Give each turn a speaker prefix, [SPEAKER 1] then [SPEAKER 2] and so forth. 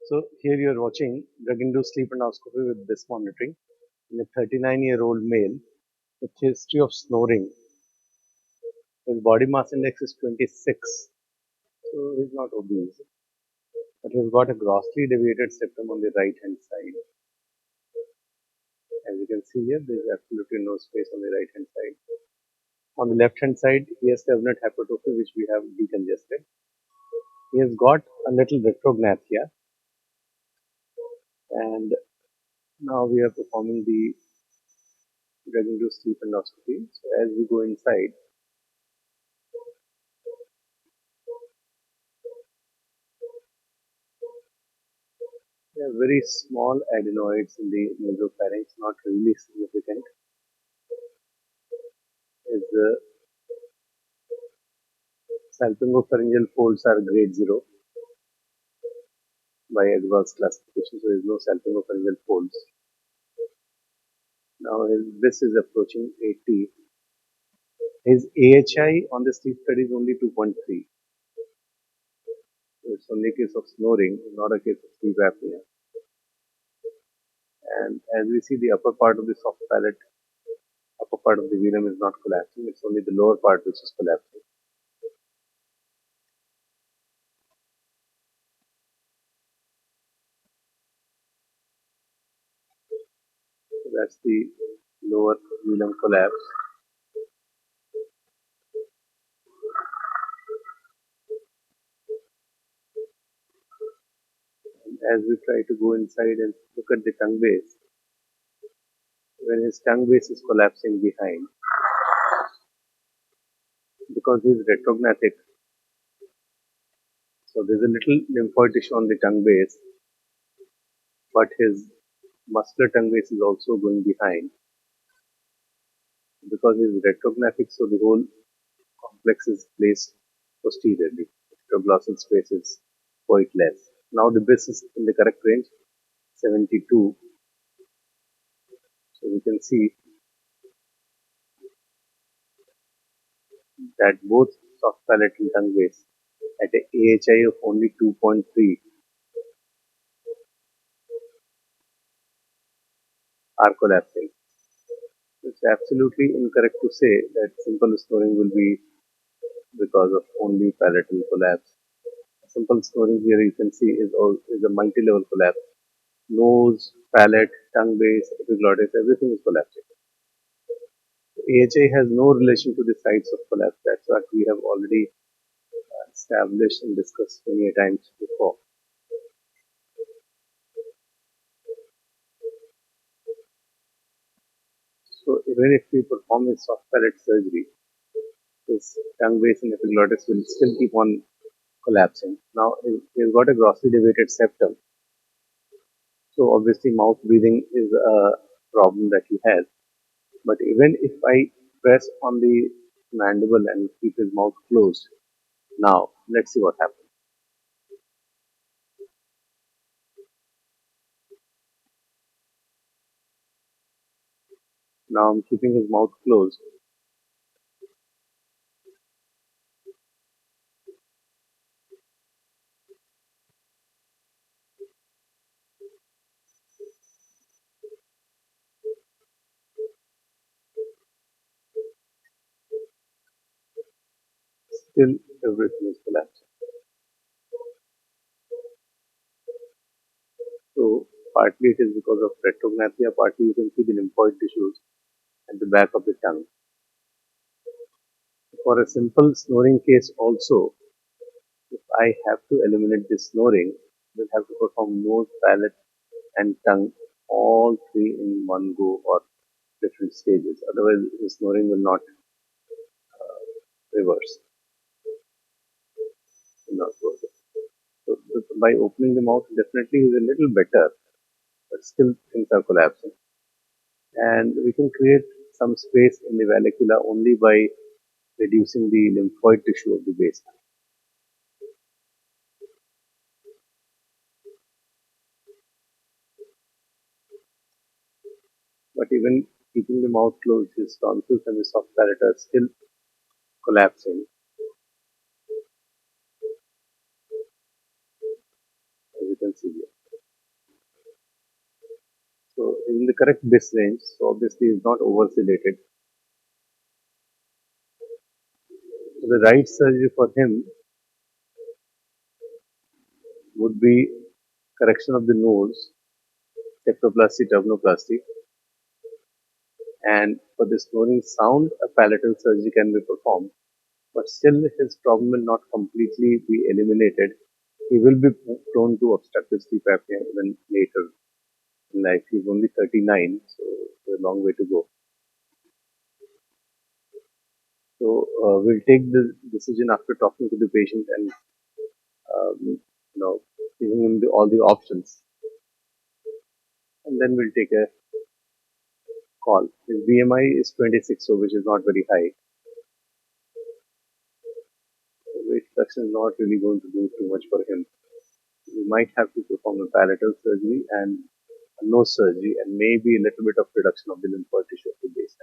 [SPEAKER 1] So here you are watching drug-induced sleep endoscopy with this monitoring in a 39-year-old male with history of snoring. His body mass index is 26, so he's not obese, but he's got a grossly deviated septum on the right hand side. As you can see here, there is absolutely no space on the right hand side. On the left hand side, he has cabinet hypertrophy, which we have decongested. He has got a little retrognathia, and now we are performing the drug-induced sleep endoscopy. So as we go inside, there are very small adenoids in the nasopharynx, not really significant. As the salpingopharyngeal folds are grade 0 by Agrawal's classification, so there is no salpingopharyngeal folds. Now this is approaching 80. His AHI on the sleep study is only 2.3. So it's only a case of snoring, not a case of sleep apnea. And as we see, the upper part of the soft palate, upper part of the velum is not collapsing. It's only the lower part which is collapsing. So that's the lower velum collapse. And as we try to go inside and look at the tongue base, when his tongue base is collapsing behind, because he is retrognathic, so there's a little lymphoid tissue on the tongue base, but his muscular tongue base is also going behind. Because he is retrognathic, so the whole complex is placed posteriorly. Retroglossal space is quite less. Now the base is in the correct range, 72. So we can see that both soft palate and tongue base at a AHI of only 2.3 are collapsing. It's absolutely incorrect to say that simple snoring will be because of only palatal collapse. Simple snoring here you can see is a multi-level collapse. Nose, palate, tongue base, epiglottis, everything is collapsing. AHI has no relation to the sites of collapse. That's what we have already established and discussed many times before. So even if we perform a soft palate surgery, his tongue base and epiglottis will still keep on collapsing. Now he's got a grossly deviated septum. So obviously mouth breathing is a problem that he has. But even if I press on the mandible and keep his mouth closed, now let's see what happens. Now I'm keeping his mouth closed. Still everything is collapsing. So partly it is because of retrognathia, partly you can see the lymphoid tissues at the back of the tongue. For a simple snoring case also, if I have to eliminate this snoring, we'll have to perform nose, palate and tongue all three in one go or different stages. Otherwise the snoring will not reverse. Will not work. So by opening the mouth definitely is a little better, but still things are collapsing. And we can create some space in the vallecula only by reducing the lymphoid tissue of the base. But even keeping the mouth closed, his tonsils and the soft palate are still collapsing, as you can see here. in the correct BIS range, so obviously is not oversedated. The right surgery for him would be correction of the nose, septoplasty, turnoplasty, and for the snoring sound, a palatal surgery can be performed. But still, his problem will not completely be eliminated. He will be prone to obstructive sleep apnea even later in life. He's only 39, so there's a long way to go. So we'll take the decision after talking to the patient and giving him all the options, and then we'll take a call. His BMI is 26, so which is not very high. So weight reduction is not really going to do too much for him. We might have to perform a palatal surgery and a nose surgery, and maybe a little bit of reduction of the lymphoid tissue at the base.